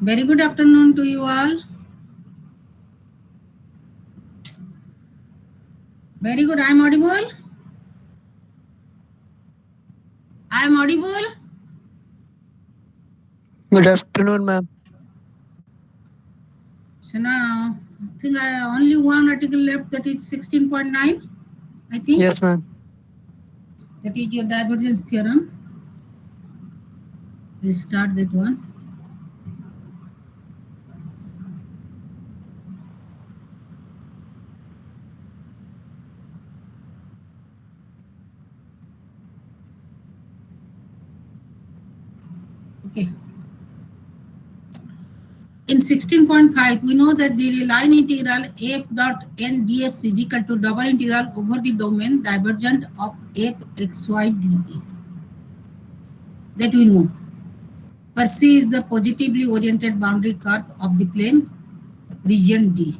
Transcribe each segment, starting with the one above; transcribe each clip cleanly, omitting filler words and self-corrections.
Very good afternoon to you all. Very good. I am audible. I am audible. Good afternoon, ma'am. So now, I think I only one article left, that is 16.9. I think Yes, ma'am. that is your divergence theorem. We'll start that one. Okay. In 16.5, we know that the line integral f dot n ds is equal to double integral over the domain divergent of f xy dA. That we know. Where C is the positively oriented boundary curve of the plane region D.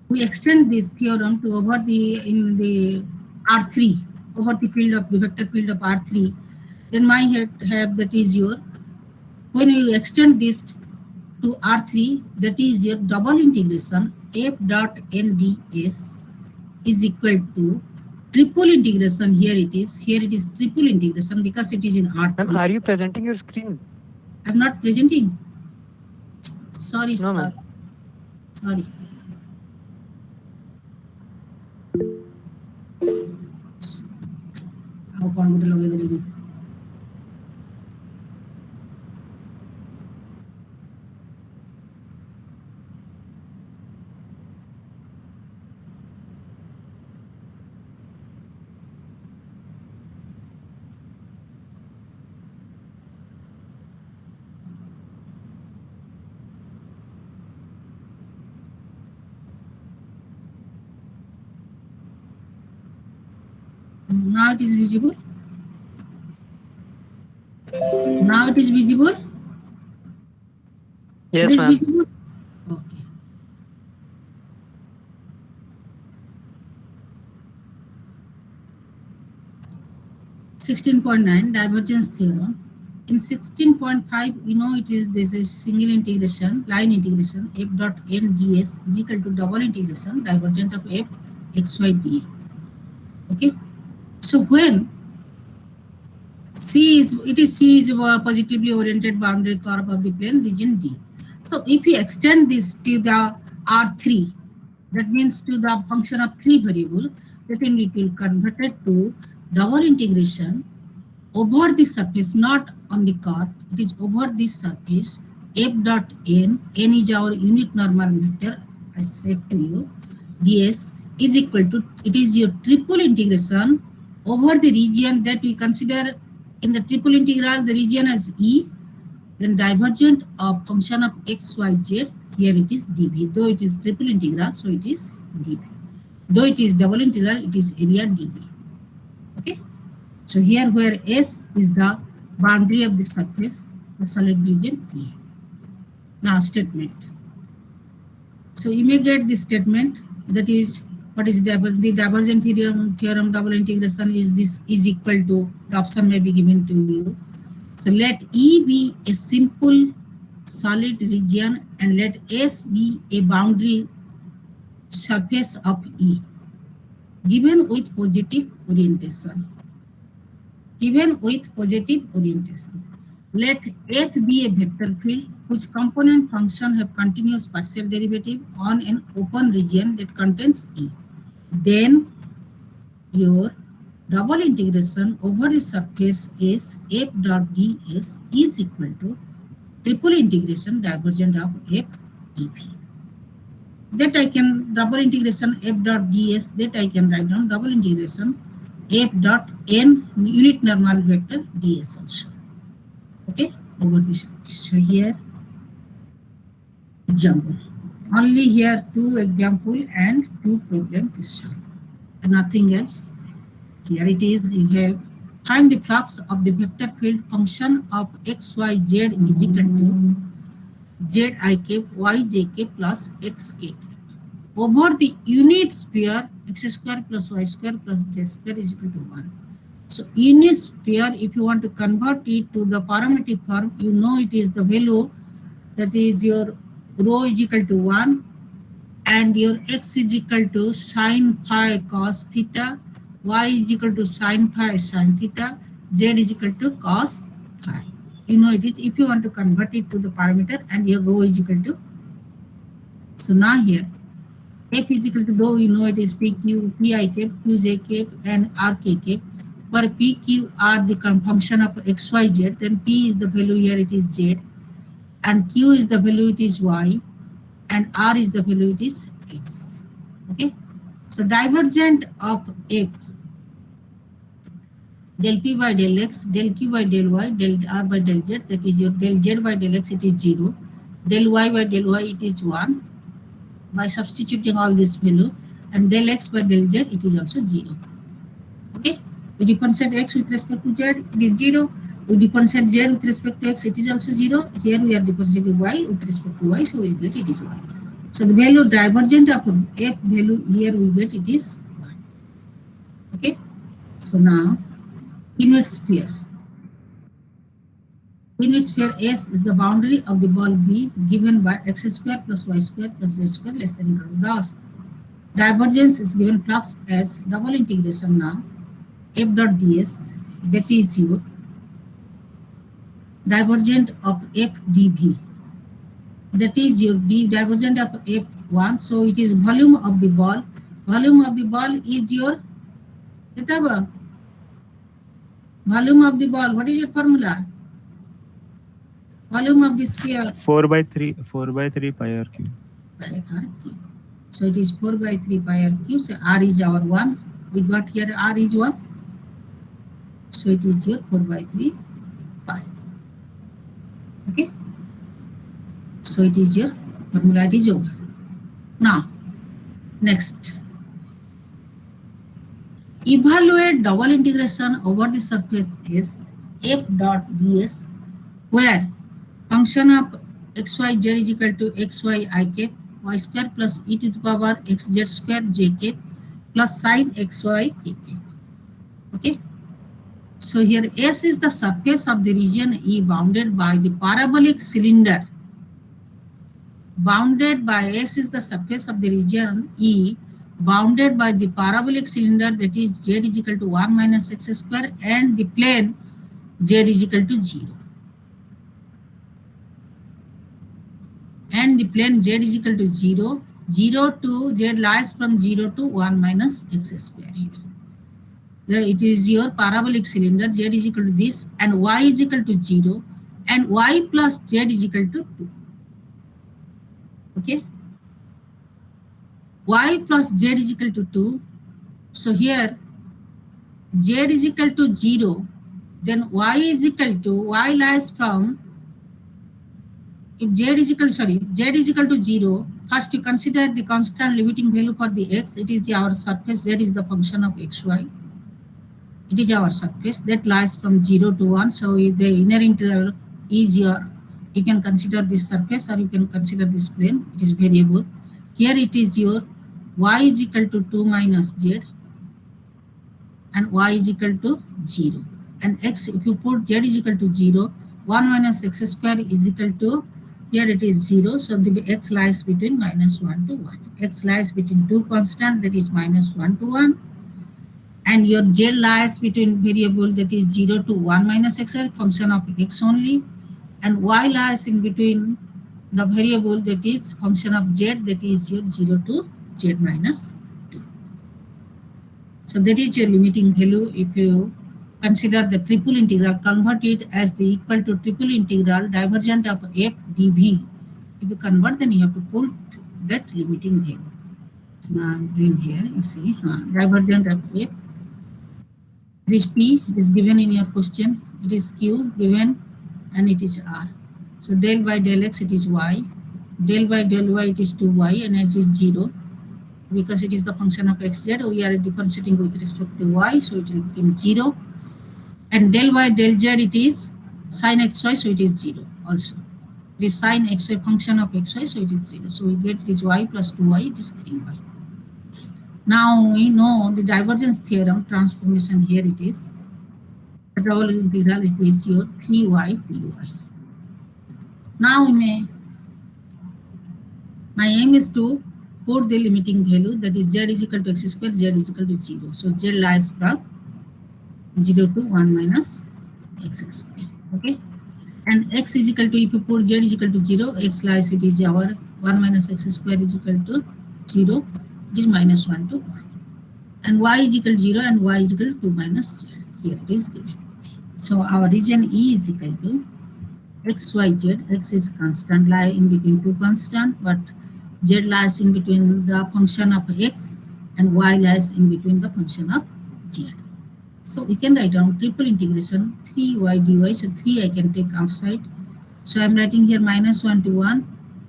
We extend this theorem to over the in the R3 over the field of the vector field of R3. Then my head have that is your, when you extend this to R3, that is your double integration f dot nds is equal to triple integration. Here it is triple integration because it is in Ma'am, R3. are you presenting your screen? I'm not presenting. Sorry, No, sir. ma'am. Sorry. How can we log in? Now it is visible. Now it is visible. It Yes, is ma'am. visible. Okay. (16.9) divergence theorem. In 16.5, we know it is this is single integration, line integration, f dot n ds is equal to double integration divergent of f xy dA. Okay. So when C is a positively oriented boundary curve of the plane region D. So if we extend this to the R3, that means to the function of three variable, then it will convert it to double integration over the surface, not on the curve, it is over this surface, f dot n is our unit normal vector, I said to you, ds is equal to, it is your triple integration over the region that we consider in the triple integral, the region as E, then divergent of function of x, y, z, here it is dv, though it is triple integral, so it is dv. Though it is double integral, it is area dv. Okay. So here where S is the boundary of the surface, the solid region E. Now statement. So you may get this statement, that is what is the divergent theorem double integration is this is equal to, the option may be given to you. So let E be a simple solid region and let S be a boundary surface of E given with positive orientation. Given with positive orientation. Let f be a vector field whose component function have continuous partial derivative on an open region that contains E. Then your double integration over the surface is f dot ds is equal to triple integration divergent of f dv. That I can double integration f dot ds, that I can write down double integration f dot n unit normal vector ds also. Okay, over this. So here example. Only here two example and two problem to solve. Nothing else. Here it is. You have find the flux of the vector field function of x, y, z is equal to z I k y j k plus x k over the unit sphere x square plus y square plus z square is equal to 1. So unit sphere, if you want to convert it to the parametric form, you know it is the value that is your rho is equal to 1 and your x is equal to sine phi cos theta, y is equal to sine phi sin theta, z is equal to cos phi. You know it is if you want to convert it to the parameter and your rho is equal to. So now here f is equal to rho, you know it is pq, pi cap, qj cap and rk cap. Where pq are the function of xyz, then p is the value here it is z and q is the value it is y and r is the value it is x. Okay, so divergent of f del p by del x, del q by del y, del r by del z, that is your del z by del x it is 0, del y by del y it is 1 by substituting all this value, and del x by del z it is also 0. Okay, we differentiate x with respect to z, it is 0. We differentiate z with respect to x, it is also 0. Here we are differentiating y with respect to y, so we will get it is 1. So the value divergent of f value here we get it is 1. Okay, so now unit sphere. Unit sphere S is the boundary of the ball B given by x square plus y square plus z square less than equal to thus. Divergence is given flux as double integration now f dot ds, that is your divergent of f dv, that is your d divergent of f1. So it is volume of the ball. Volume of the ball is your volume of the ball. What is your formula? Volume of the sphere. 4 by 3 pi r cube. Pi r cube. So it is 4 by 3 pi r cube. So r is our 1. We got here r is 1. So it is your 4 by 3 pi. Okay. So it is your formula, it is over. Now, next. Evaluate double integration over the surface S f dot ds, where function of xyz is equal to xy I cap y square plus e to the power xz square j cap plus sin xy k cap. Okay. So here S is the surface of the region E bounded by the parabolic cylinder. Bounded by S is the surface of the region E bounded by the parabolic cylinder, that is z is equal to 1 minus x square and the plane z is equal to 0. And the plane z is equal to 0. 0 to z lies from 0 to 1 minus x square here. It is your parabolic cylinder, z is equal to this and y is equal to 0 and y plus z is equal to 2. Okay. Y plus z is equal to 2. So here z is equal to 0, then y is equal to, y lies from, if z is equal to 0, first you consider the constant limiting value for the x, it is our surface, z is the function of xy. It is our surface that lies from 0 to 1. So if the inner integral is your, you can consider this surface or you can consider this plane, it is variable. Here it is your y is equal to 2 minus z and y is equal to 0. And x, if you put z is equal to 0, 1 minus x square is equal to, here it is 0. So the x lies between minus 1 to 1. X lies between two constant, that is minus 1 to 1. And your z lies between variable, that is 0 to 1 minus x, function of x only. And y lies in between the variable, that is function of z, that is your 0 to z minus 2. So that is your limiting value. If you consider the triple integral, convert it as the equal to triple integral divergent of f dv. If you convert, then you have to put that limiting value. Now I'm doing here, you see, divergent of f. It is p, it is given in your question. It is q given and it is r. So del by del x it is y, del by del y it is 2y and it is 0. Because it is the function of xz, we are differentiating with respect to y, so it will become 0. And del y del z it is sin xy, so it is 0 also. It is sin xy, function of xy, so it is 0. So we get it is y plus 2y, it is 3y. Now we know the divergence theorem transformation, here it is. the double integral it is your 3y dy. Now my aim is to put the limiting value, that is z is equal to x square, z is equal to 0. So z lies from 0 to 1 minus x square. Okay. And x is equal to, if you put z is equal to 0, x lies, it is our 1 minus x square is equal to 0. It is minus 1 to 1. And y is equal to 0 and y is equal to 2 minus z. Here it is given. So our region E is equal to x, y, z. X is constant, lie in between two constant, but z lies in between the function of x and y lies in between the function of z. So we can write down triple integration 3y dy. So 3 I can take outside. So I'm writing here minus 1 to 1,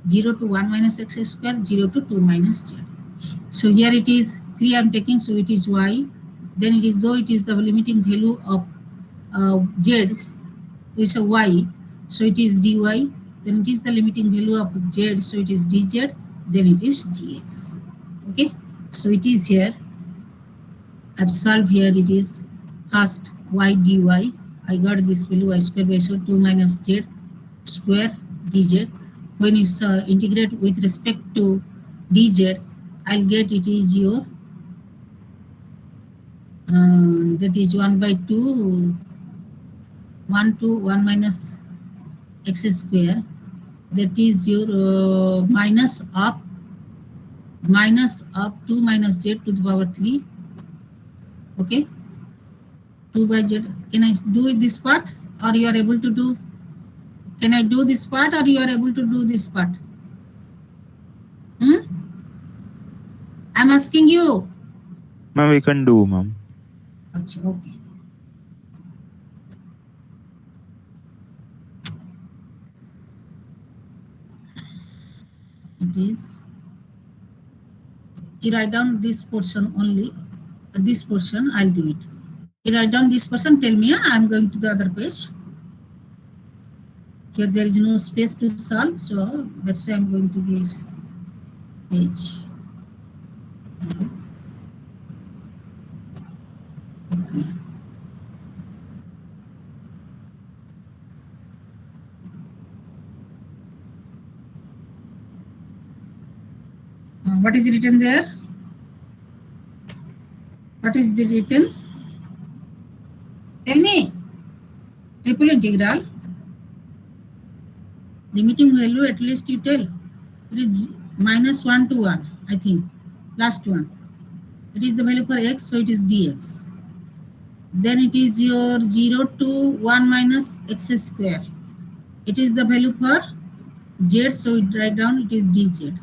0 to 1 minus x square, 0 to 2 minus z. So here it is 3 I'm taking, so it is y. Then it is, though it is the limiting value of z is a y, so it is dy. Then it is the limiting value of z, so it is dz. Then it is dx. Okay, so it is here. I've solved here. It is first y dy. I got this value y square by 2 minus z square dz. When you integrate with respect to dz, I'll get it is your that is 1 by 2, 1 to 1 minus x square. That is your minus of 2 minus z to the power 3. Okay, 2 by z. Can I do this part, or you are able to do? Can I do this part, or you are able to do this part? I'm asking you. Ma'am, we can do, ma'am. Okay. It is, you write down this portion only. This portion, I'll do it. You write down this portion, tell me, I'm going to the other page. Here there is no space to solve, so that's why I'm going to this page. Okay. What is written there? What is the written? Tell me. Triple integral. Limiting value, at least you tell. It is minus 1 to 1, I think. Last one. It is the value for x, so it is dx. Then it is your 0 to 1 minus x square. It is the value for z, so it write down it is dz.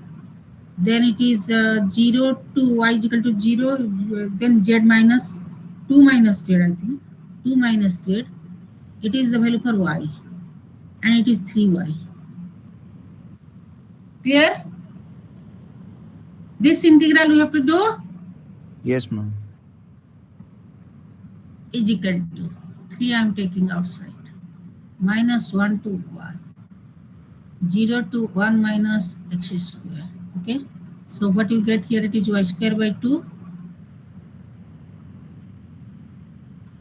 Then it is 0 to y is equal to 0, then z minus 2 minus z, I think. 2 minus z. It is the value for y, and it is 3y. Clear? This integral we have to do? Yes, ma'am. Is equal to 3 I am taking outside. Minus 1 to 1. 0 to 1 minus x square. Okay. So what you get here, it is y square by 2.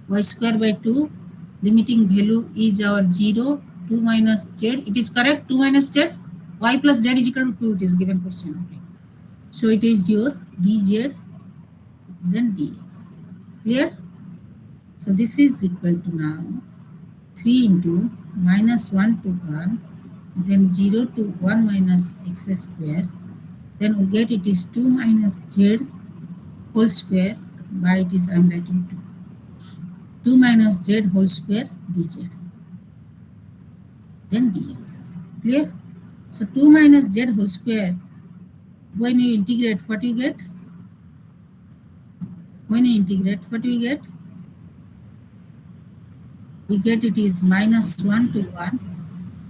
Y square by 2. Limiting value is our 0, 2 minus z. It is correct, 2 minus z. Y plus z is equal to 2. It is given question. Okay. So it is your dz, then dx. Clear? So this is equal to now 3 into minus 1 to 1, then 0 to 1 minus x square. Then we get it is 2 minus z whole square by it is I am writing 2. 2 minus z whole square dz. Then dx. Clear? So 2 minus z whole square. When you integrate, what you get? When you integrate, what do you get? We get it is minus 1 to 1.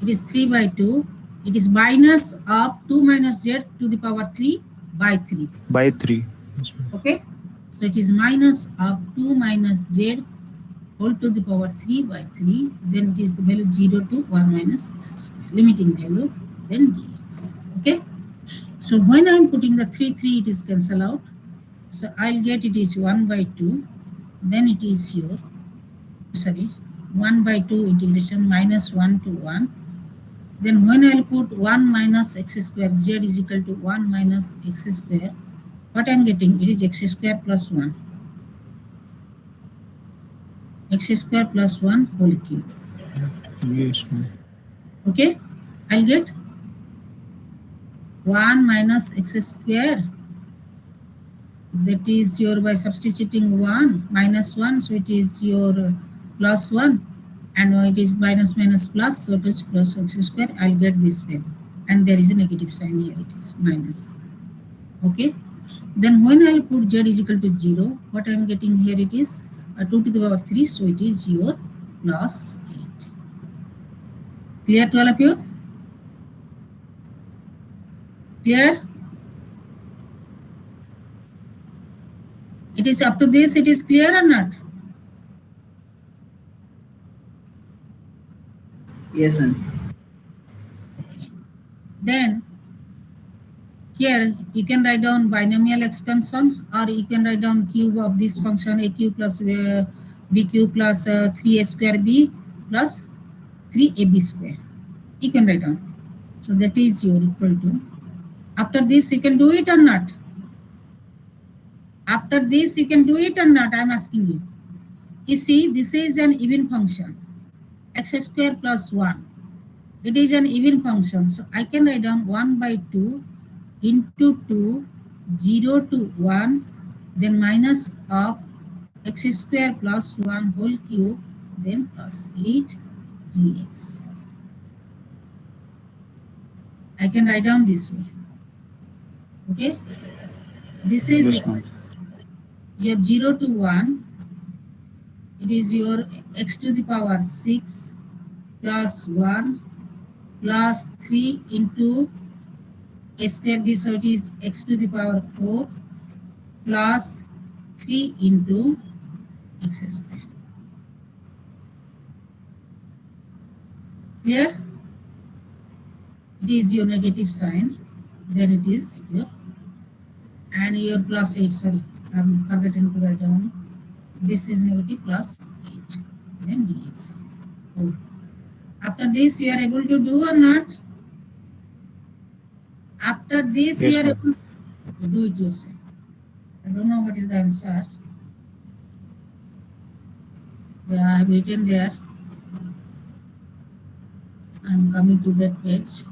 It is 3 by 2. It is minus of 2 minus z to the power 3 by 3. By 3. Yes, ma'am. Okay. So it is minus of 2 minus z whole to the power 3 by 3. Then it is the value 0 to 1 minus x square. Limiting value, then dx. Okay. So when I am putting the 3, it is cancel out. So I'll get it is 1 by 2. Then it is your, sorry, 1 by 2 integration minus 1 to 1. Then when I'll put 1 minus x square, z is equal to 1 minus x square, what I'm getting? It is x square plus 1. X square plus 1 whole cube. Yes, ma'am. Okay? I'll get 1 minus x square. That is your, by substituting 1 minus 1, so it is your plus 1. And it is minus minus plus, so it is plus x square. I'll get this value. And there is a negative sign here, it is minus. Okay? Then when I'll put z is equal to 0, what I am getting here, it is 2 to the power 3, so it is your plus 8. Clear to all of you? Clear? It is up to this, it is clear or not? Yes, ma'am. Then here you can write down binomial expansion, or you can write down cube of this function a cube plus b cube plus 3a square b plus 3ab square. You can write down. So that is your equal to. After this you can do it or not? After this you can do it or not? I am asking you. You see, this is an even function, x square plus 1. It is an even function. So I can write down 1 by 2 into 2, 0 to 1, then minus of x square plus 1 whole cube, then plus 8 dx. I can write down this way. Okay? This is Yes, ma'am. your 0 to 1. It is your x to the power 6 plus 1 plus 3 into a square b, so it is x to the power 4 plus 3 into x square. Clear? It is your negative sign, then it is your, and your plus 8, sorry, I'm forgetting to write down. This is negative plus 8, then dx. Oh. After this, you are able to do or not? After this, Yes, you are ma'am. able to do it yourself. I don't know what is the answer. Yeah, I have written there. I'm coming to that page.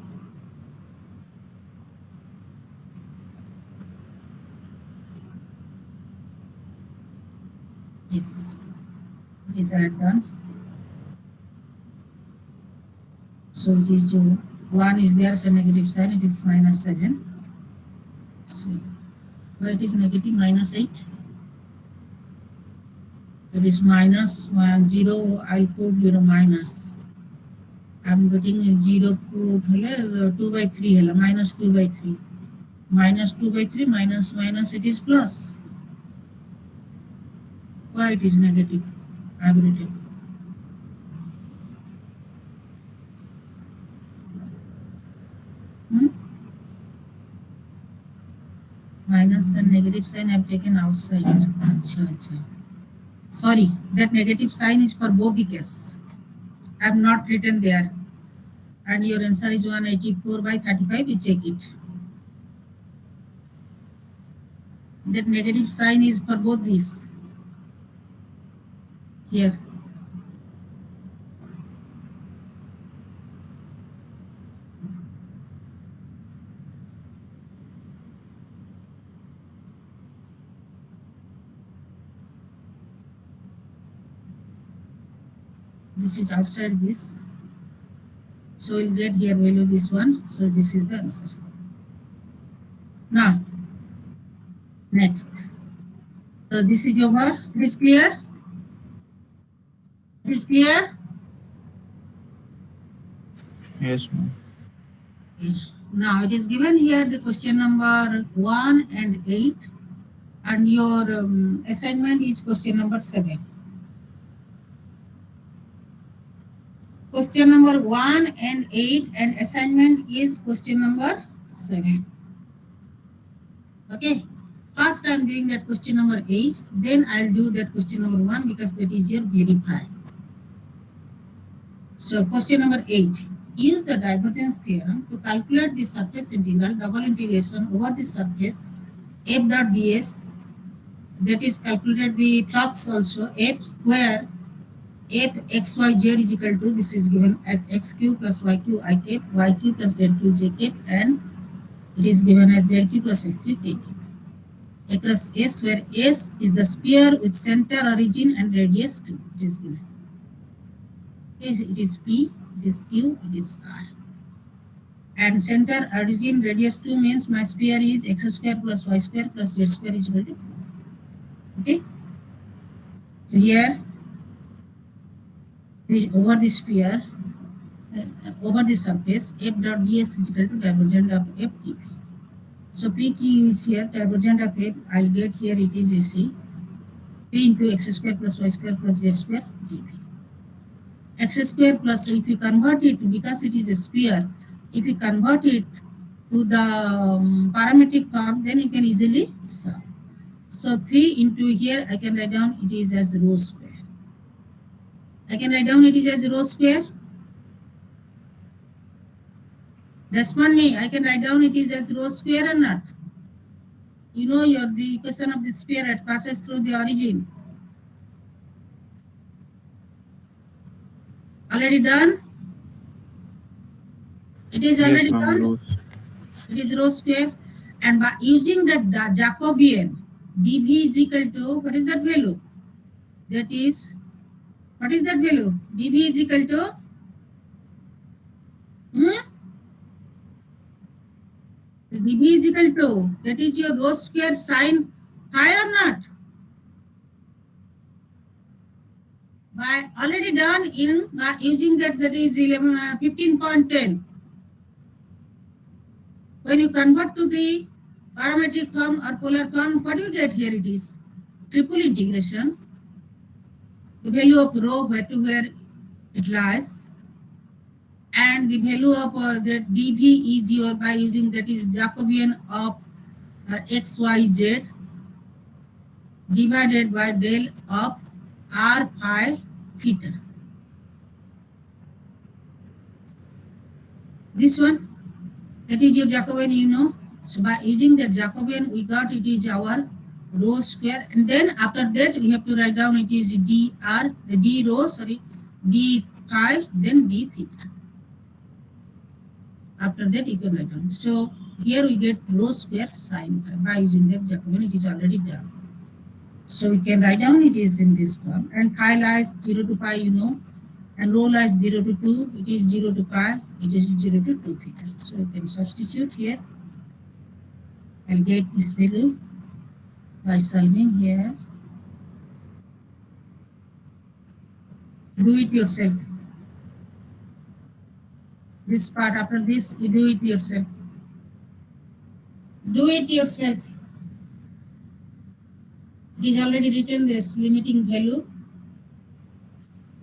Yes, this I have done. So it is 1 is there, so negative sign, it is minus 7. So why it is negative minus 8? It is minus 1, 0, I'll put 0 minus. I'm getting 0 put 2 by 3, minus 2 by 3. Minus 2 by 3, minus minus, it is plus. Why it is negative? I have written. Minus and negative sign I have taken outside. Achha, achha. Sorry, that negative sign is for both the case. I have not written there. And your answer is 184 by 35, you check it. That negative sign is for both these. Here. This is outside this. So we'll get here value this one. So this is the answer. Now, next. So this is over. It is clear? It is clear? Yes, ma'am. Now it is given here the question number 1 and 8, and your assignment is question number 7. Question number 1 and 8 and assignment is question number 7. Okay. First I'm doing that question number 8, then I'll do that question number 1 because that is your verify. So question number 8. Use the divergence theorem to calculate the surface integral double integration over the surface f dot ds, that is calculate the flux also f, where f xyz is equal to, this is given as xq plus yq I cap, yq plus zq j cap, and it is given as zq plus xq k cap. Across S, where S is the sphere with center, origin, and radius 2. It is given. It is P, it is Q, it is R. And center, origin, radius 2 means my sphere is x square plus y square plus z square is equal to 4. Okay? So here, over the sphere, over the surface, f dot ds is equal to divergent of f dp. So PQ is here, divergent of f, I'll get here, it is, you see, 3 into x square plus y square plus z square dp. X square plus, if you convert it, because it is a sphere, if you convert it to the parametric form, then you can easily solve. So 3 into here, I can write down it is as rho square. I can write down it is as rho square. Respond me, I can write down it is as rho square or not? You know the equation of the sphere, it passes through the origin. Already done? It is Yes, already ma'am. done? Rose. It is rho square. And by using the Jacobian, dv is equal to, what is that value? That is, what is that value? dv is equal to, dv is equal to, that is your rho square sine phi or not? By already done in by using that, that is 15.10. When you convert to the parametric form or polar form, what do you get here? It is triple integration, the value of rho where to where it lies, and the value of the dv is your, by using that is Jacobian of xyz divided by del of r phi theta. This one, that is your Jacobian, you know. So by using that Jacobian, we got it is our rho square, and then after that we have to write down it is dr, the d rho, sorry, d phi, then d theta. After that you can write down. So here we get rho square sine phi by using that Jacobian. It is already done. So we can write down it is in this form, and phi lies 0 to pi, you know, and rho lies 0 to 2, it is 0 to pi, it is 0 to 2 theta. So you can substitute here. I'll get this value by solving here. Do it yourself. This part, after this, you do it yourself. Do it yourself. It is already written this limiting value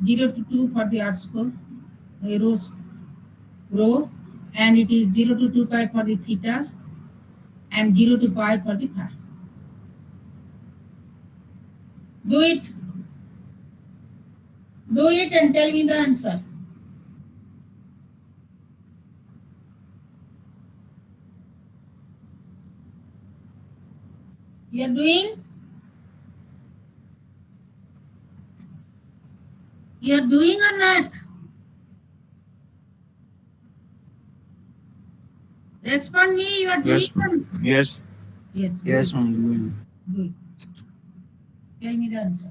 0 to 2 for the R square, rho, and it is 0 to 2 pi for the theta, and 0 to pi for the phi. Do it. Do it and tell me the answer. You are doing? You are doing or not? Respond me, you are doing. Yes, ma'am. Yes. Yes. Yes, ma'am. Good. Tell me the answer.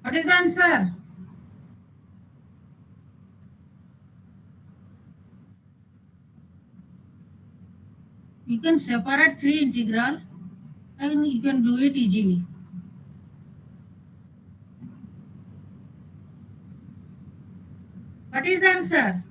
What is the answer? You can separate three integral and you can do it easily. What is the answer?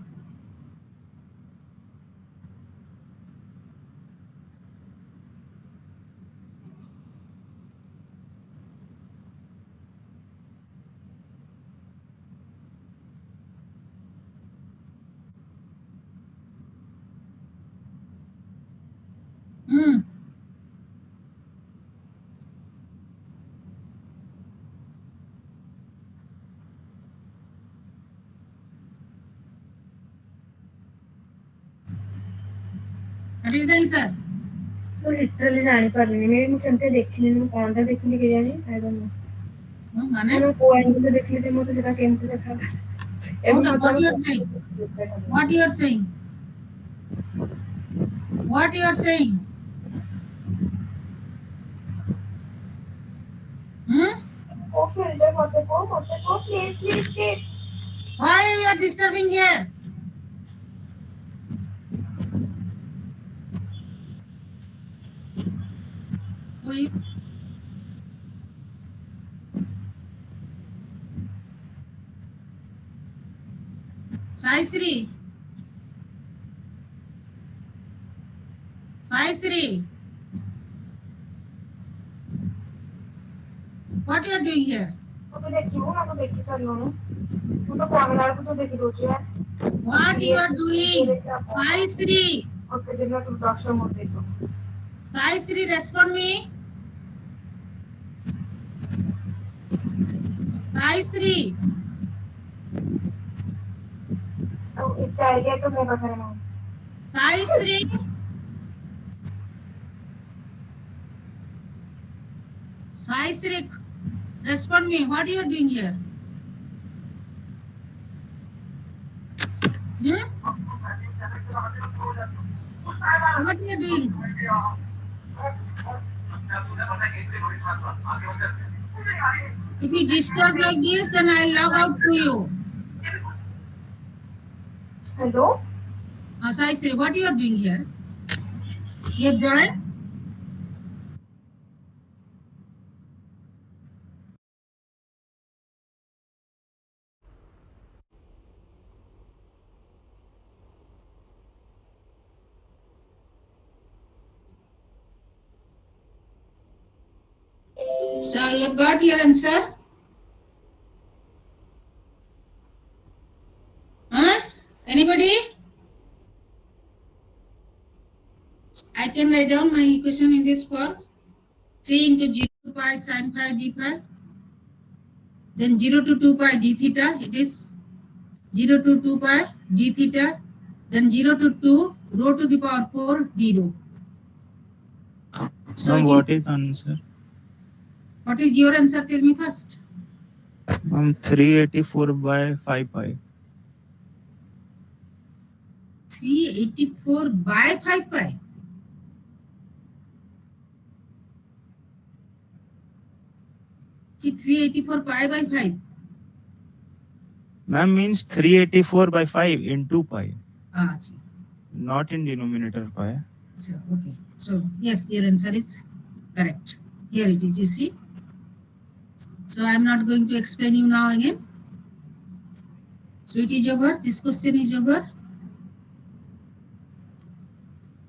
Hmm. What is the answer? ମୁଁ literally ଜାଣିପାରିଲିନି ମେ ମୁଁ ସେମିତି ଦେଖିଲିନି ମୁଁ କଣଟା ଦେଖିଲି କେଜାଣି I don't know Oh, mane? ମୁଁ କୋଉ ଆଙ୍ଗେଲରେ ଦେଖିଲି ଯେ ମୋତେ ସେଟା କେମିତି ଦେଖାଗଲା ଏବେ Okay, ମୋତେ what you are saying? What you are saying? What you are saying? Hmm? କୋଉ ଫିଲ୍ଡରେ ମୋତେ କୋଉ please Why you are disturbing here? Who is? Sai Sri. What you are doing here? ତୁ ଦେଖିବୁ ନା ତୁ ଦେଖି ସାରିଲୁଣୁ ମୁଁ ତ କମଲା ବେଳକୁ ତୁ ଦେଖି ଦଉଛୁ ୟାର What you are doing? Sri. ଗୋଟେ ଦିନ ତୁ 10 ମୋର ଦେଖିବୁ Sri, respond me. Sri. ଆଉ ଏତେ ଆଇଡିଆ ତ ମୋ ପାଖରେ ନାହିଁ Sri. Sri, respond me. What you are doing here? Hmm? What you are doing? If you disturb like this, then I'll log out to you. Hello Sri, what you are doing here? You have joined? So you have got your answer? Huh? Anybody? I can write down my equation in this form. 3 into 0 to pi sin pi d pi. Then 0 to 2 pi d theta. It is 0 to 2 pi d theta. Then 0 to 2 rho to the power 4 d rho. So Ma'am, it what is answer? what is your answer? Tell me first. 384 by 5 pi. 384 by 5 pi. See, 384 pi by 5. Ma'am means 384 by 5 into pi, See. not in denominator pi. So, okay. So, yes, your answer is correct. Here it is, you see. So, I am not going to explain you now again. So, it is over. This question is over.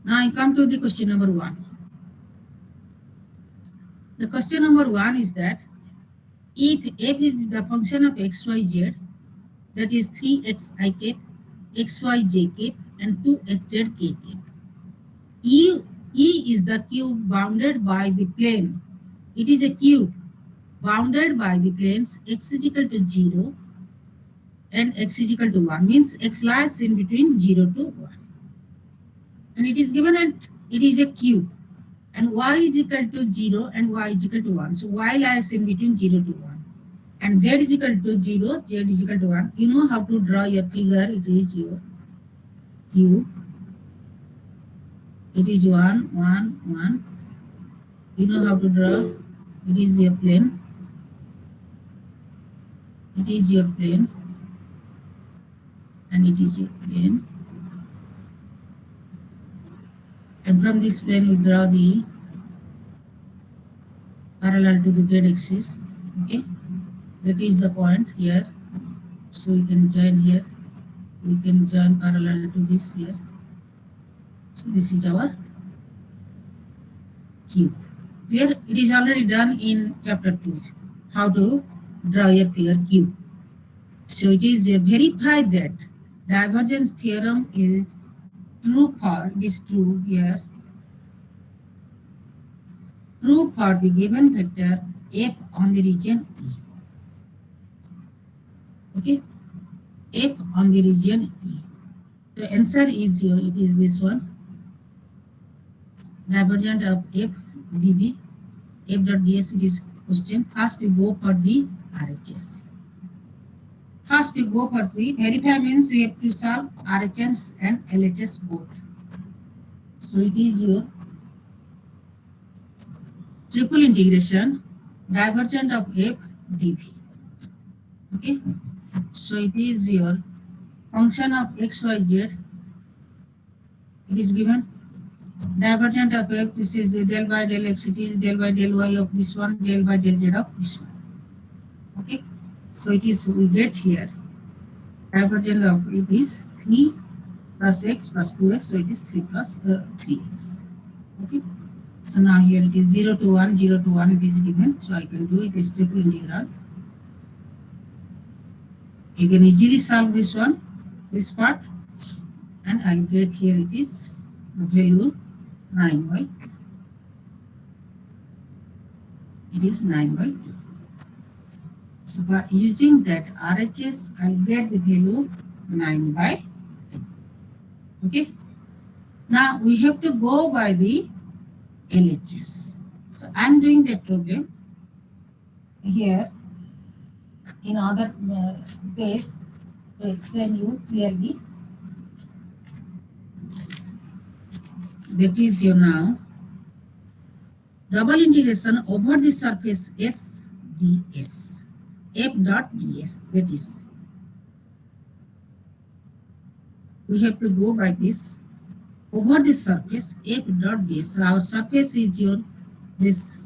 Now, I come to the question number 1. The question number 1 is that if f is the function of x, y, z, that is 3xi cap, xyj cap, and 2xz k cap. E is the cube bounded by the plane. It is a cube bounded by the planes x is equal to 0 and x is equal to 1, means x lies in between 0 to 1. And it is given and it is a cube. And y is equal to 0 and y is equal to 1. So y lies in between 0 to 1. And z is equal to 0, z is equal to 1. You know how to draw your figure. It is your cube. It is 1, 1, 1. You know how to draw. It is a plane. It is your plane, and it is your plane. And from this plane, we draw the parallel to the z-axis. Okay, that is the point here. So we can join here. We can join parallel to this here. So this is our cube. Here it is already done in chapter 2. How to draw a pure cube. So it is verify that divergence theorem is true for, it is true here, true for the given vector f on the region E. Okay, f on the region E. The answer is here, it is this one. Divergent of f dv, f dot ds, it is question. First we go for the RHS. First we go for the verify means we have to solve RHS and LHS both. So it is your triple integration divergent of f dv. Okay, so it is your function of x, y, z. It is given divergent of f. This is the del by del x. It is del by del y of this one, del by del z of this one. Okay, so it is, we get here divergent of it is 3 plus x plus 2x. So it is 3 plus 3x. Okay, so now here it is 0 to 1, 0 to 1 it is given. So I can do it is triple integral. You can easily solve this one, this part, and I'll get here it is the value 9y. It is 9/2. So by using that RHS, I'll get the value 9/2. Okay. Now we have to go by the LHS. So I'm doing that problem here in other page to explain you clearly. That is your now double integration over the surface S ds, f dot ds. That is, we have to go by this over the surface f dot ds. So our surface is your this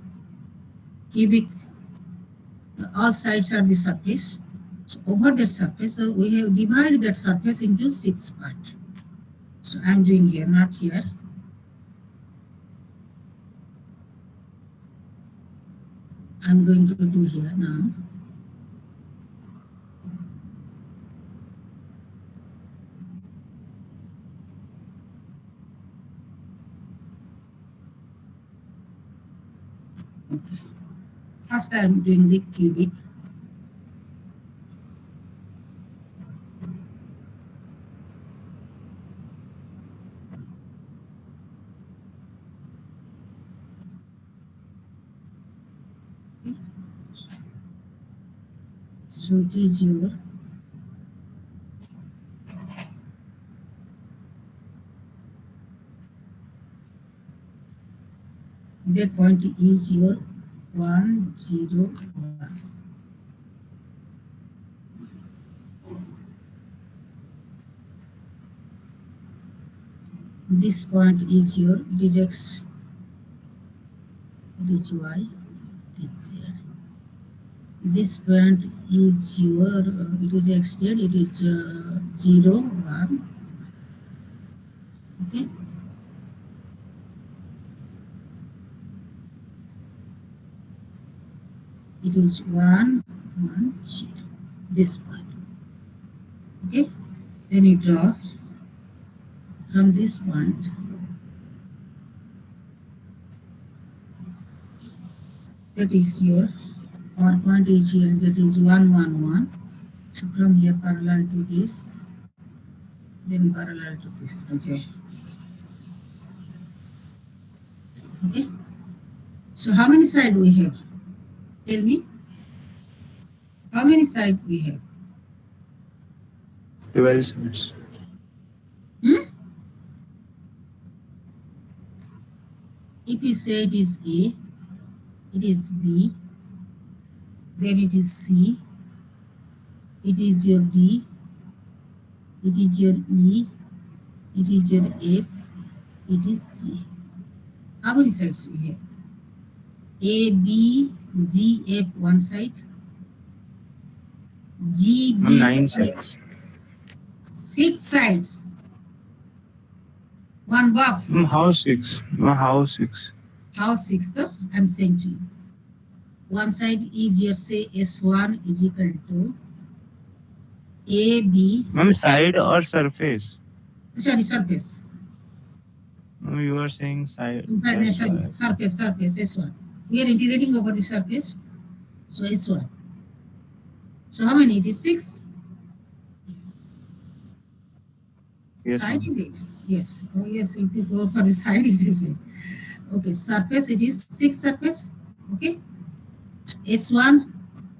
cubic, all sides are the surface. So over that surface, so we have divided that surface into 6 parts. So I'm doing here, not here. I'm going to do here now. Okay. First I'm doing the cubic. So it is your that point is your 1, 0, 1. This point is your, it is x, it is y, it is z. This point is your, it is xz, it is 0, 1. Okay. It is 1, 1, 0. This point. Okay. Then you draw from this point. That is your, our point is here, that is 1, 1, 1. So from here parallel to this, then parallel to this. Okay. Okay. So how many sides we have? Tell me. How many sides we have? 12 sides. If you say it is A, it is B, then it is C, it is your D, it is your E, it is your F, it is G. How many sides you have? A, B, G, F one side, G, Ma'am, B, 9 C, sides. 6 sides. One box. Ma'am, how 6? Ma'am, how 6? How 6 though? I'm saying to you. One side is your say S1 is equal to AB, Ma'am, side or surface? sorry, surface. Ma'am, you are saying side. Sorry, That's sorry, why. surface, S1. We are integrating over the surface. So S1. So how many? It is 6. Yes, Side ma'am. is 8. Yes. Oh, yes. If you go for the side, it is 8. Okay. Surface, it is 6 surface. Okay. S1.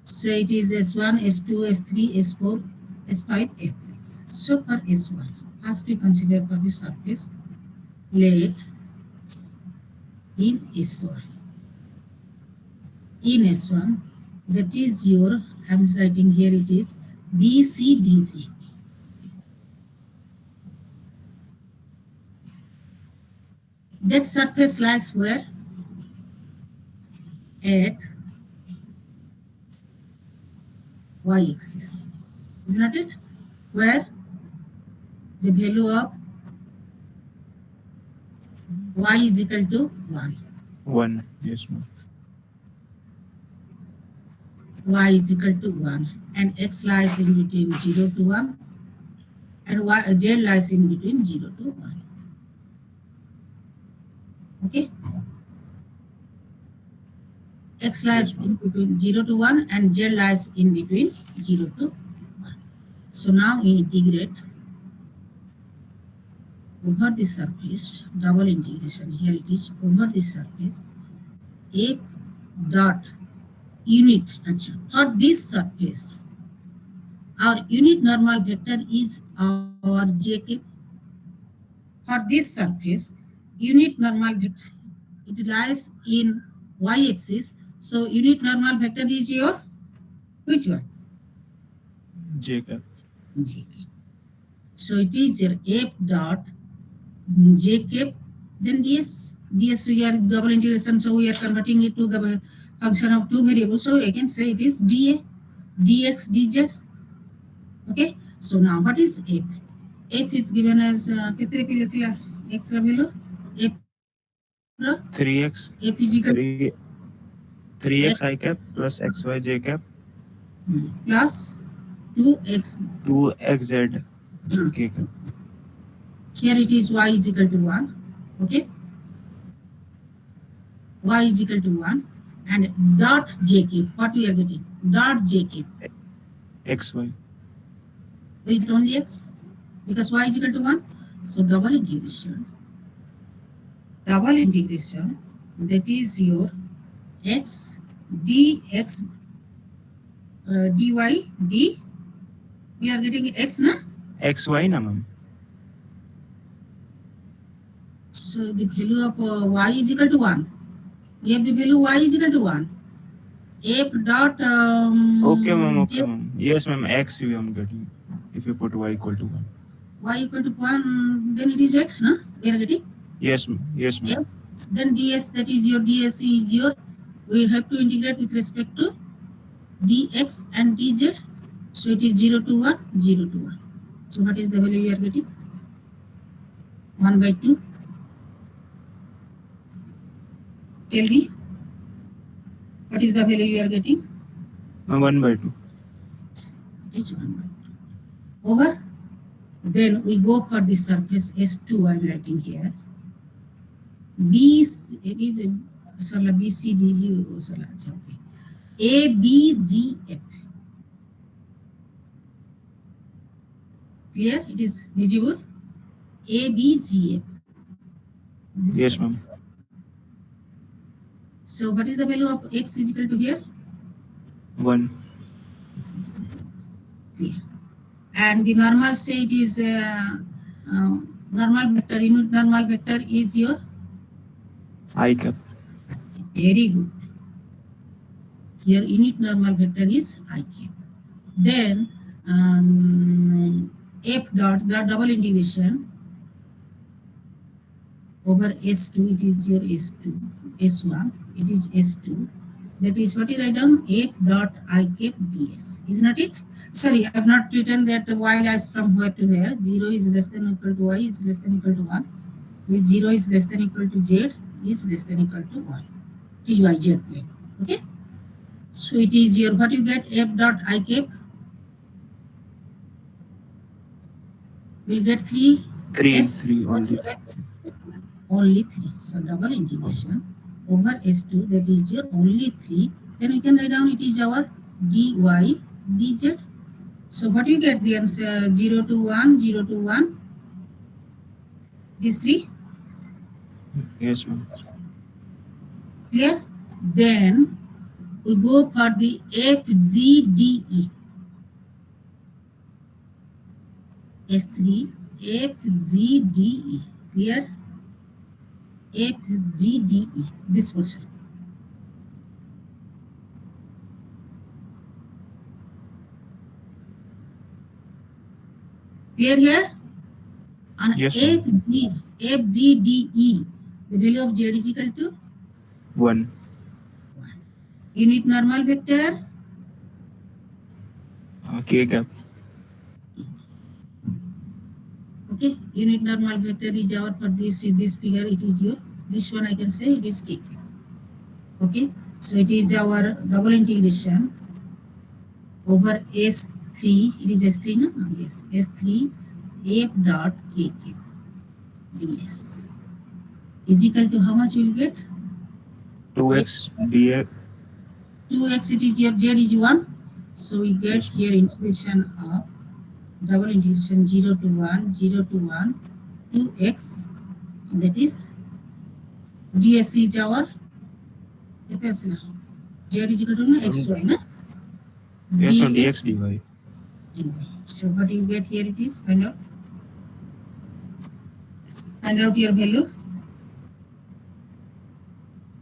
So it is S1, S2, S3, S4, S5, S6. So for S1, first we consider for the surface plate in S1. In S1, that is your, I'm writing here, it is BCDG. That surface lies where? At y-axis. Is not it? Where the value of y is equal to 1. 1. Yes, ma'am. Y is equal to 1. And x lies in between 0 to 1. And z lies in between 0 to 1. Okay? X lies Yes, ma'am. in between 0 to 1 and z lies in between 0 to 1. So now we integrate over the surface, double integration. Here it is over the surface, f dot unit. For this surface, our unit normal vector is our jk. For this surface, unit normal vector, it lies in y-axis. So unit normal vector is your, which one? Jacob. Jk. So it is your f dot jk, then ds. ds we are double integration, so we are converting it to the function of two variables. So I can say it is dA, dx, dz. Okay. So now what is f? F is given as कितने पे लेते हैं x का value? F 3x. f is equal 3x I cap plus xy j cap plus 2x. 2xz k cap. Here it is y is equal to 1. Okay. Y is equal to 1 and dot jk. What we are getting? Dot jk. xy. We get only x because y is equal to 1. So double integration. Double integration, that is your x dx dy d. We are getting x, na? xy na, ma'am. So the value of y is equal to 1. We have the value y is equal to 1. F dot Okay, ma'am. Okay, j, ma'am. Yes, ma'am. X we am getting. If you put y equal to 1. y equal to 1, then it is x, na? We are getting Yes, ma'am. Yes, ma'am. x. Then ds, that is your ds is your, we have to integrate with respect to dx and dz. So it is 0 to 1, 0 to 1. So what is the value we are getting? 1 by 2. Tell me, what is the value you are getting? 1 by 2. It is 1 by 2. Over. Then we go for the surface S2, I am writing here. B, it is B, C, D, G, okay. A, B, G, F. Clear? It is visible. A, B, G, F. This Yes, ma'am. surface. So what is the value of x is equal to here? 1. X is equal to 1. Clear. And the normal state is normal vector, unit normal vector is your, I cap. very good. Here unit normal vector is I cap. Then f dot the double integration over S2, it is your S2, S1, it is S2. That is what you write down, f dot I cap ds, is not it? Sorry, I have not written that y lies from where to where. 0 is less than or equal to y is less than or equal to 1. If 0 is less than or equal to z is less than or equal to y. It is yz plane. Okay. So it is your, what you get, f dot I cap will get 3 3 x, 3 only. only 3. So double integration over S2, that is your only 3. Then we can write down it is our dy dz. So what you get the answer? 0 to 1, 0 to 1. These 3. Yes, ma'am. Clear? Then we go for the FGDE. S3 FGDE. Clear? FGDE, this portion. Clear here? On Yes, ma'am. FGDE, the value of z is equal to 1. unit normal vector. K cap. Okay, unit normal vector is our, for this figure, it is your, this one I can say it is k. Okay, so it is our double integration over S3, it is S3, no? Yes, S3 f dot k ds is equal to how much we'll get? 2x dx. 2x, it is your z is 1. So we get here integration of double integration 0 to 1, 0 to 1, 2x, that is ds is our, z is equal to xy, no? Yes, ma'am. Dx dy. So what you get here, it is, find out your value.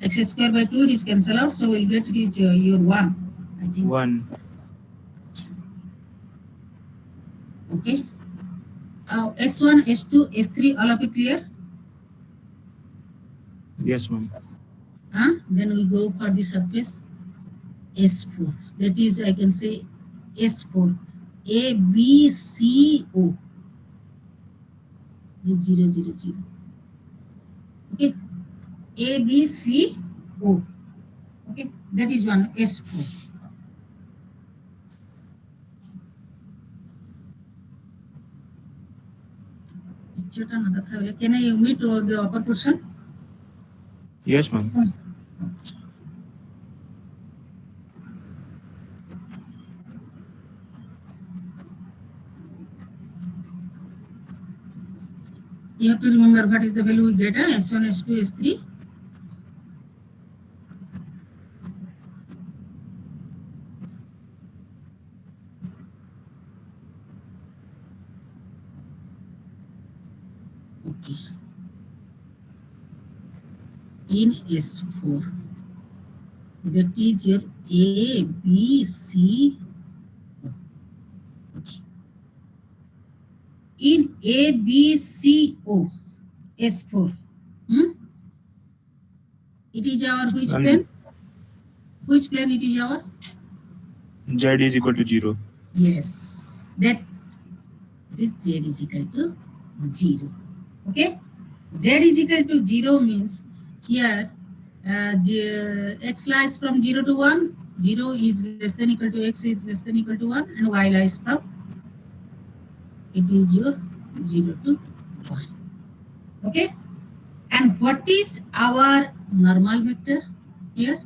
X square by 2, it is cancel out, so we'll get it is your 1, I think. 1. Okay. S1, S2, S3, all of it clear? Yes, ma'am. Then we go for the surface S4. That is, I can say S4. A, B, C, O. Is 0, 0, 0. Okay. A, B, C, O. Okay. That is one, S4. Can I omit the upper portion? Yes, ma'am. You have to remember what is the value we get, S1, S2, S3. Okay. In S4, that is your A, B, C, O. Okay. In A, B, C, O, S4, it is our which plane? Which plane it is our? Z is equal to 0. Yes, that this Z is equal to 0. Okay, Z is equal to 0 means here x lies from 0 to 1, 0 is less than equal to x is less than equal to 1, and y lies from, it is your 0 to 1. Okay, and what is our normal vector here?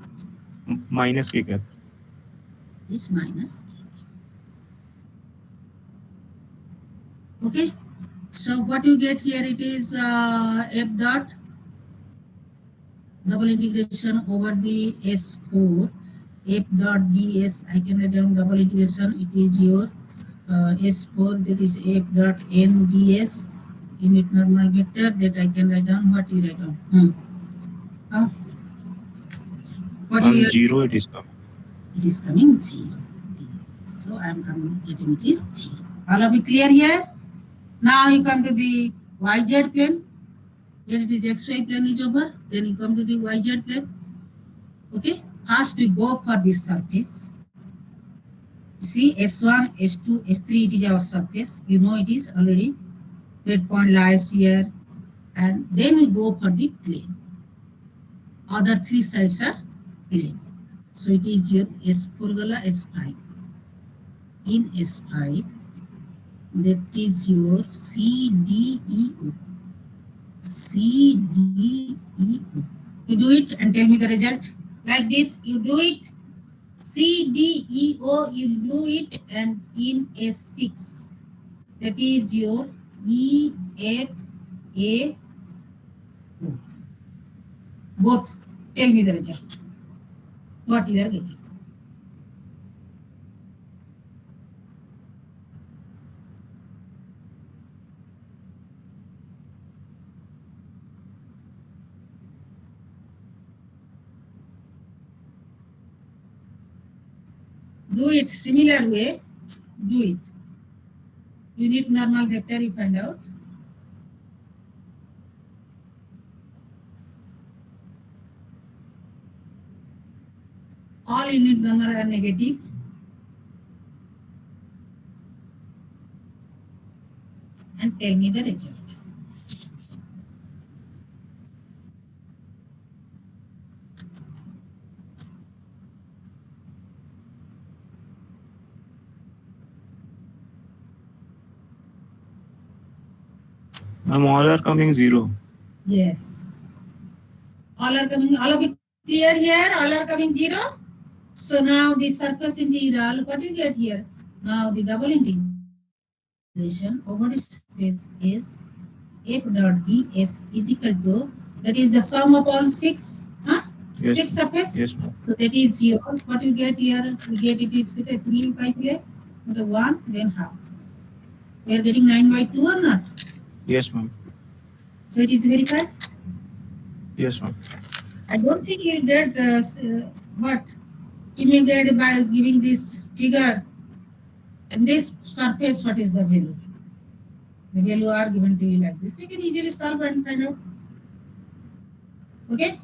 Minus k cap. Is minus k. Okay, so what you get here, it is f dot double integration over the S4 f dot ds. I can write down double integration, it is your S4, that is f dot n ds, unit normal vector, that I can write down. What you write down? What you 0 it is coming. It is coming 0. So I am getting it is 0. All of you clear here? Now you come to the YZ plane. Here it is XY plane is over. Then you come to the YZ plane. Okay. First we go for this surface. See S1, S2, S3 it is our surface. You know it is already. That point lies here. And then we go for the plane. Other three sides are plane. So it is your S4 gala S5. In S5, that is your CDEO. CDEO. You do it and tell me the result. Like this, you do it. CDEO, you do it, and in S6, that is your EFAO. Both. Tell me the result. What you are getting. Do it similar way. Do it. Unit normal vector you find out. All unit number are negative. And tell me the result. Ma'am, all are coming 0. Yes. All are coming, all of it clear here? All are coming 0? So now the surface integral, what do you get here? Now the double integration over the surface is f dot ds is equal to, that is the sum of all 6, huh? Yes. 6 surface? Yes, ma'am. So that is your, what you get here? We get it is 3 by 3, 1, then half. We are getting 9 by 2 or not? Yes, ma'am. So it is verified? Yes, ma'am. I don't think you'll get what you may get by giving this figure and this surface. What is the value? The value are given to you like this. You can easily solve and find out. Okay,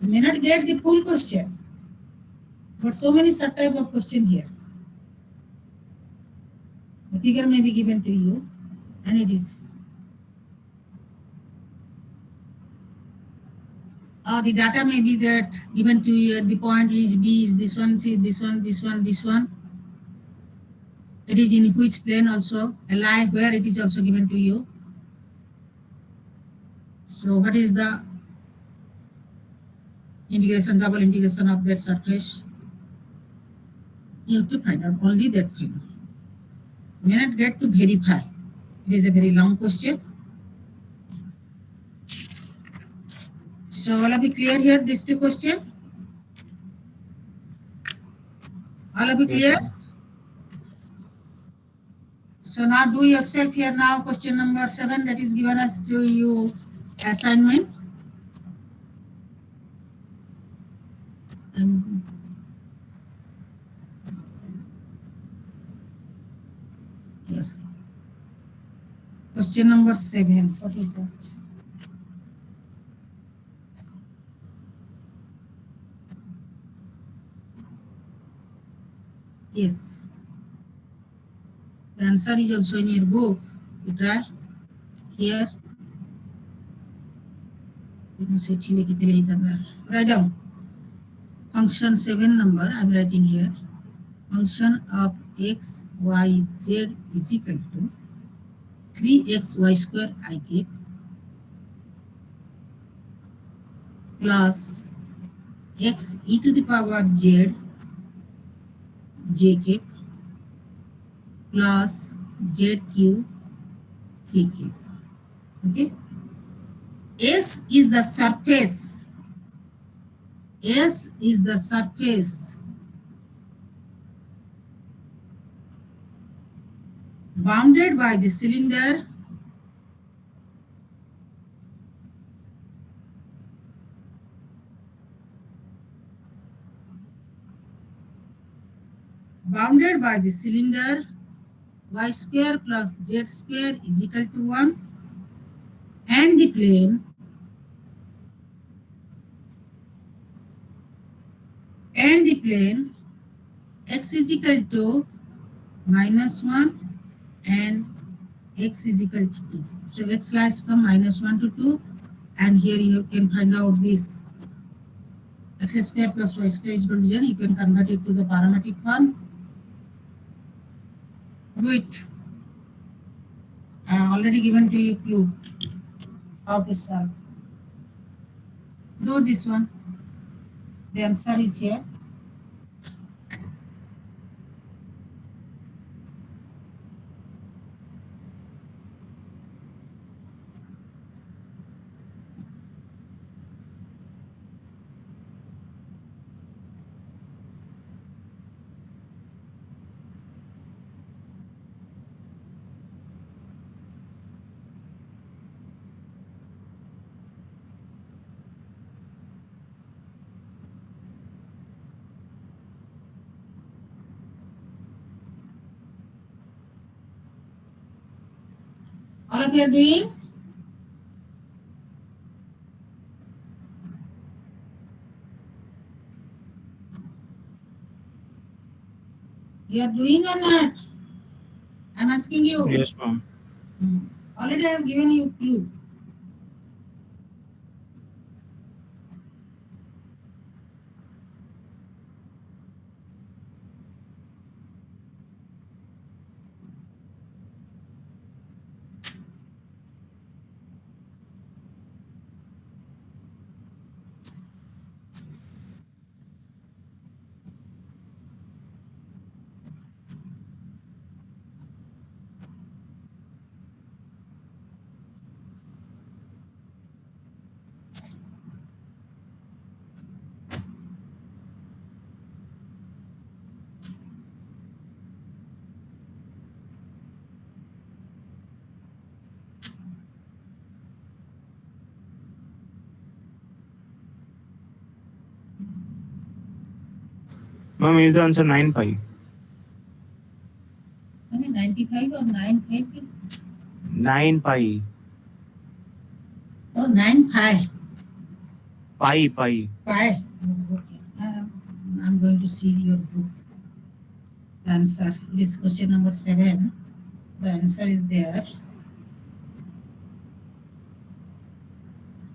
you may not get the full question, but so many sub type of question here. The figure may be given to you, and it is. The data may be that given to you. The point is B is this one, see this one, this one, this one. It is in which plane also, Li where it is also given to you. So what is the integration, double integration of that surface? You have to find out only that value. You may not get to verify. It is a very long question. So all of you clear here, these two questions? All of you clear? Yes, ma'am. So now do yourself here now question number 7 that is given us to you assignment. Here. Question number 7. What is that? Yes. The answer is also in your book. You try here. You can say write down. Function 7 number I am writing here. Function of x, y, z is equal to 3xy square I cap plus x e to the power z j cap plus zq k cap. Okay. S is the surface. S is the surface bounded by the cylinder bounded by the cylinder y square plus z square is equal to 1, and the plane x is equal to -1 and x is equal to 2. So x lies from -1 to 2, and here you can find out this x square plus y square is equal to 0. You can convert it to the parametric form. Do it. I have already given to you clue how to solve. Do this one. The answer is here. All of you are doing? You are doing or not? I'm asking you. Yes, ma'am. Already I have given you clue. Ma'am, is the answer 9 pi? Only 95 or 95? 9 pi. Oh, 9 pi. Pi. Pi. Okay. I'm going to see your book. The answer. It is question number 7. The answer is there.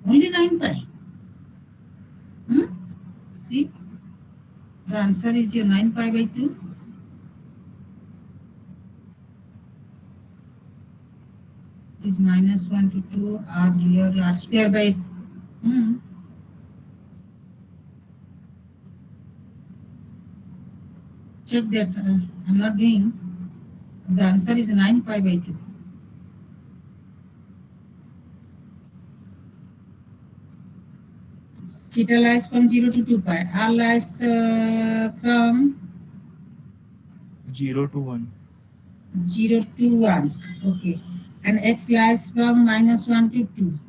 Only 9 pi. See? The answer is your 9 pi by 2. Is -1 to 2 r dr r square by check that I'm not doing. The answer is 9 pi by 2. Theta lies from 0 to 2 pi. R lies from 0 to 1. 0 to 1. Okay. And x lies from -1 to 2.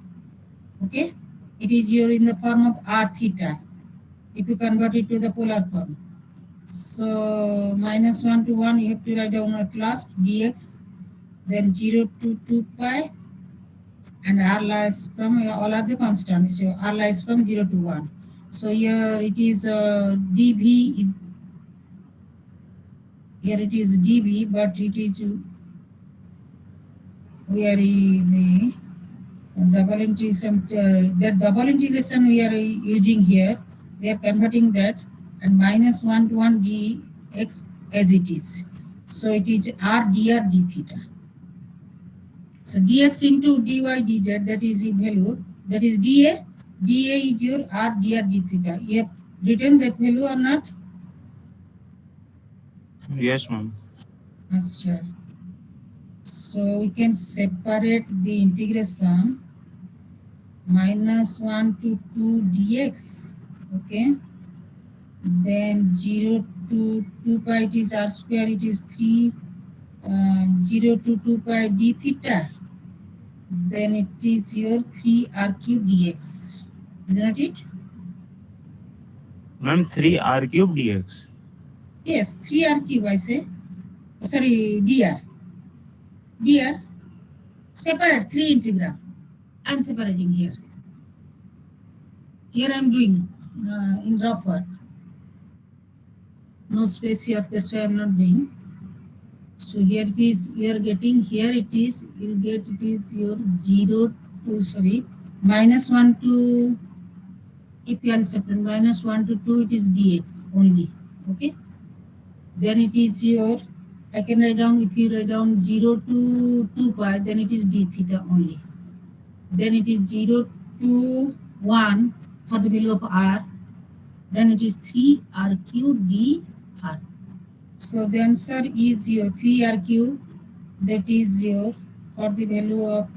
Okay. It is here in the form of r theta. If you convert it to the polar form. So -1 to 1, you have to write down at last dx. Then 0 to 2 pi. And r lies from, all are the constants. So r lies from 0 to 1. So here it is dv. Here it is dv, but it is we are the double integration. That double integration we are using here. We are converting that, and -1 to 1 dx as it is. So it is r dr d theta. So dx into dy dz, that is the value. That is dA. dA is your r dr d theta. You have written that value or not? Yes, ma'am. Achha. So we can separate the integration -1 to 2 dx. Okay. Then 0 to 2 pi, it is r square, it is 3. 0 to 2 pi d theta. Then it is your 3 r cube dx. Isn't it? Ma'am, 3 r cube dx. Yes, 3r cube I say. Sorry, dr. Dr. Separate 3 integral. I'm separating here. Here I'm doing in rough work. No space here, that's why I'm not doing. So here it is, you are getting, here it is, you'll get it is your 0 to, sorry, minus 1 to, if you are separate, minus 1 to 2, it is dx only, okay? Then it is your, I can write down, if you write down 0 to 2 pi, then it is d theta only. Then it is 0 to 1 for the value of r, then it is 3 r cube d r. So the answer is your 3 r cube, that is your, for the value of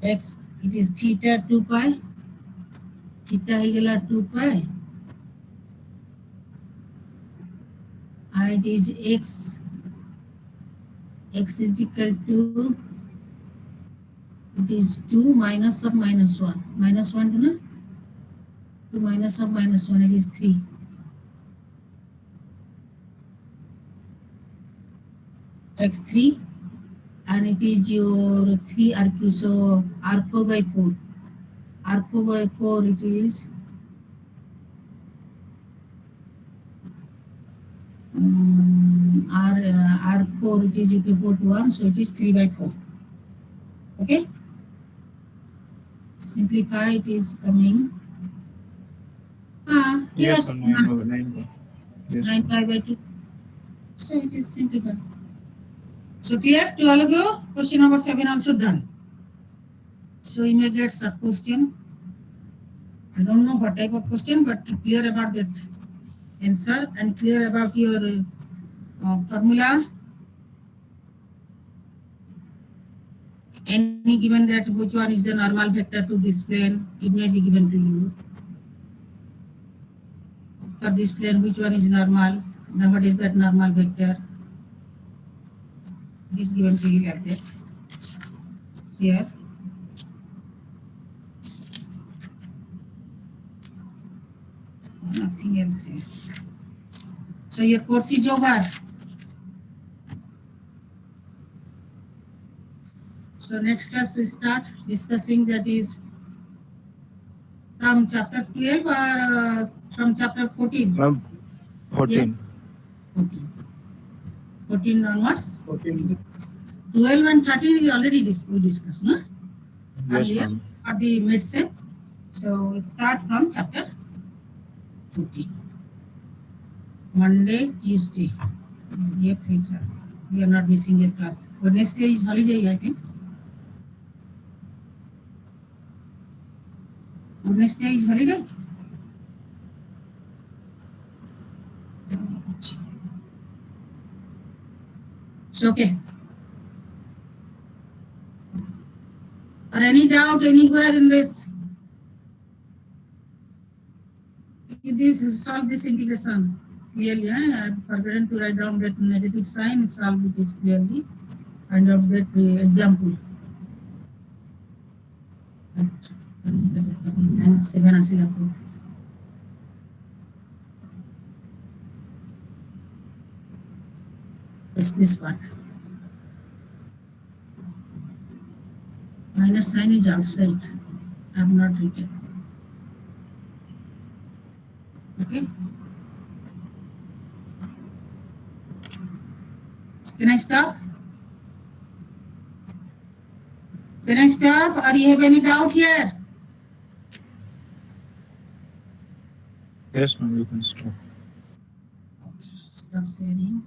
x, it is theta 2 pi, theta higala 2 pi, and it is x is equal to, it is 2 minus of minus 1, minus 1 to na? 2 minus of minus 1, it is 3. X3, and it is your 3 RQ, so R4 by 4. R4 by 4, it is R4, it is, if you put 1, so it is 3 by 4. Okay? Simplify, it is coming. Yes, Yes, 9 yes. 9 pi by 2. So it is simplified. So clear to all of you? Question number 7 also done. So you may get sub question. I don't know what type of question, but clear about that answer and clear about your formula. Any given that which one is the normal vector to this plane, it may be given to you. For this plane, which one is normal? Then what is that normal vector? It is given to you like that. Here. Nothing else here. So your course is over. So next class we start discussing, that is from chapter 12 or from chapter 14? 14. Yes, 14. 14 onwards. 14. 12 and 13 is already we discussed, no? Yes, Earlier, ma'am. or the mid-sem. So we start from chapter 14. Monday, Tuesday. We have 3 classes. We are not missing a class. Wednesday is holiday, I think. Wednesday is holiday. So okay. Or any doubt anywhere in this? If this solve this integration clearly, I have forgotten to write down that negative sign, solve it is clearly, and of that example. And 7 and Singapore. It's this part. Minus sign is outside. I have not written. Okay. Can I stop? Can I stop? Or you have any doubt here? Yes, ma'am, you can stop. Okay. Stop sharing.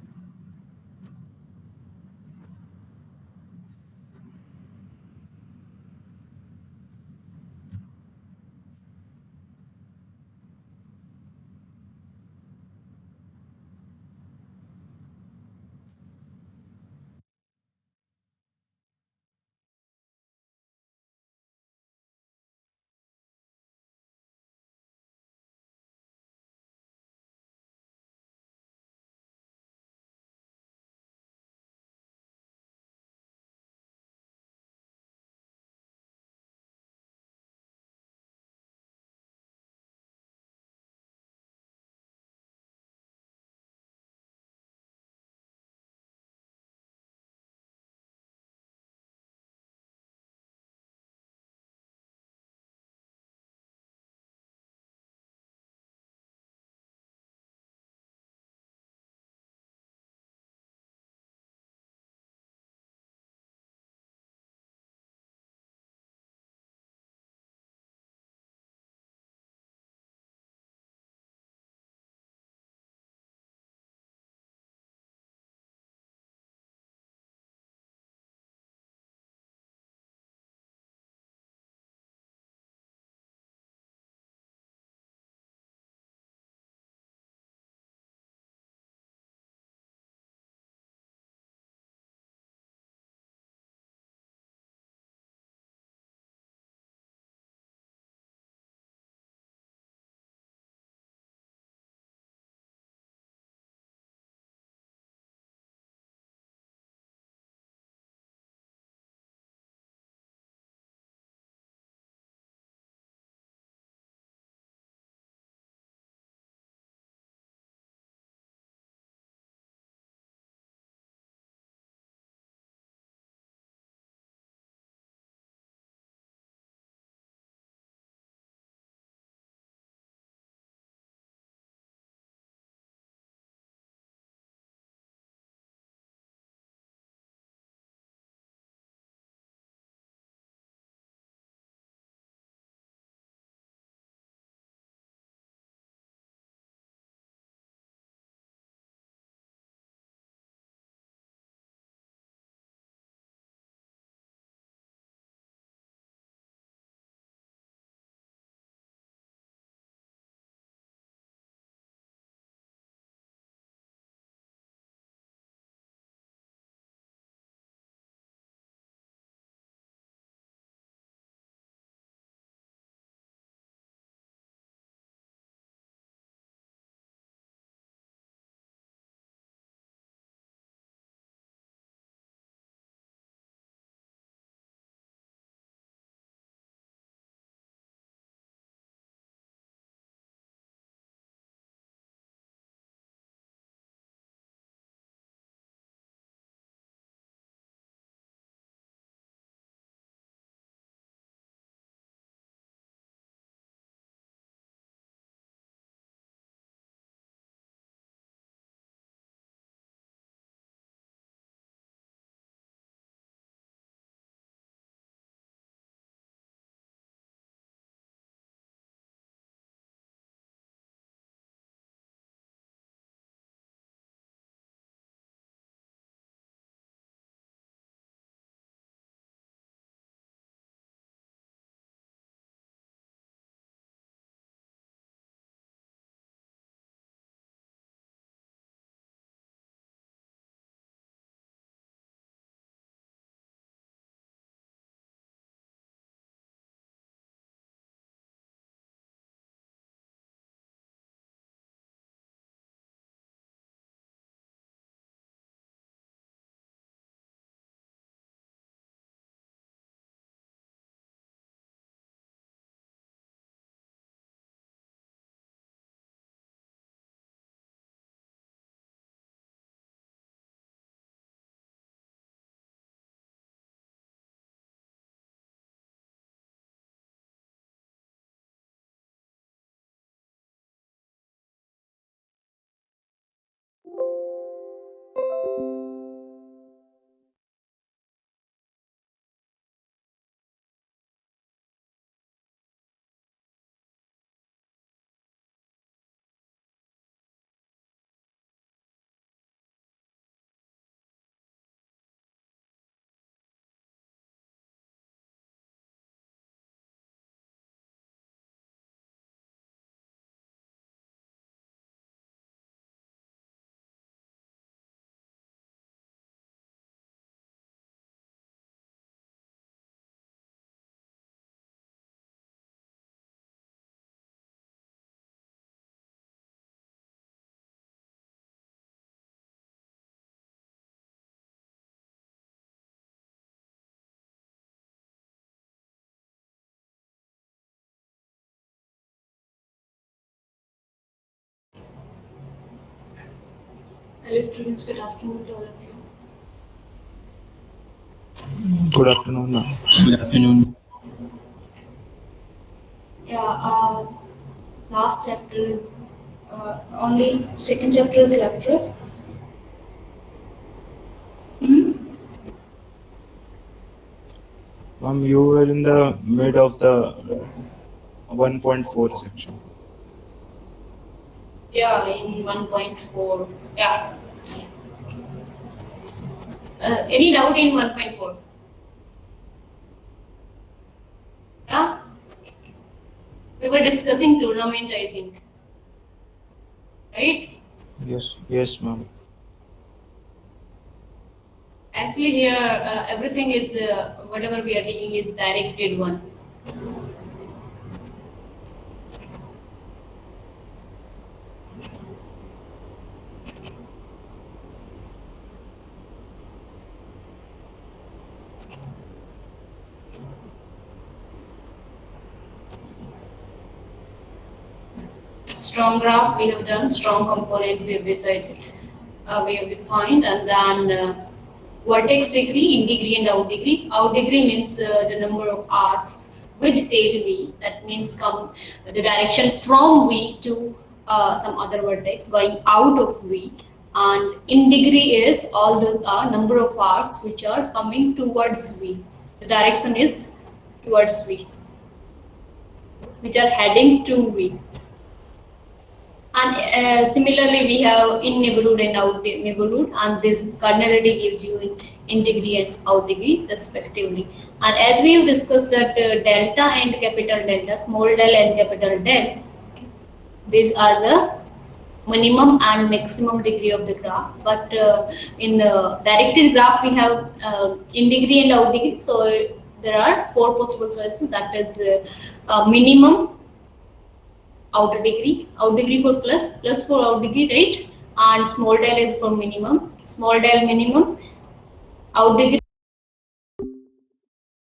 Hello students, good afternoon to all of you. Good afternoon, ma'am. Good afternoon. Yeah, last chapter is only second chapter is left, right? Ma'am, you were in the mid of the 1.4 section. Yeah, in 1.4. Yeah. Any doubt in 1.4? Yeah. We were discussing tournament, I think. Right? Yes, ma'am. Actually, here everything is whatever we are taking is directed one. Strong graph we have done, strong component we have decided, we have defined, and then vertex degree, in degree and out degree. Out degree means the number of arcs with tail V. That means come the direction from V to some other vertex going out of V. And in degree is all those are number of arcs which are coming towards V. The direction is towards V, which are heading to V. And similarly, we have in neighborhood and out neighborhood, and this cardinality gives you in degree and out degree respectively. And as we have discussed that delta and capital delta, small del and capital del, these are the minimum and maximum degree of the graph. But in the directed graph, we have in degree and out degree. So there are 4 possible choices. That is minimum, outer degree, out degree for plus for out degree, right? And small del is for minimum, small del minimum, out degree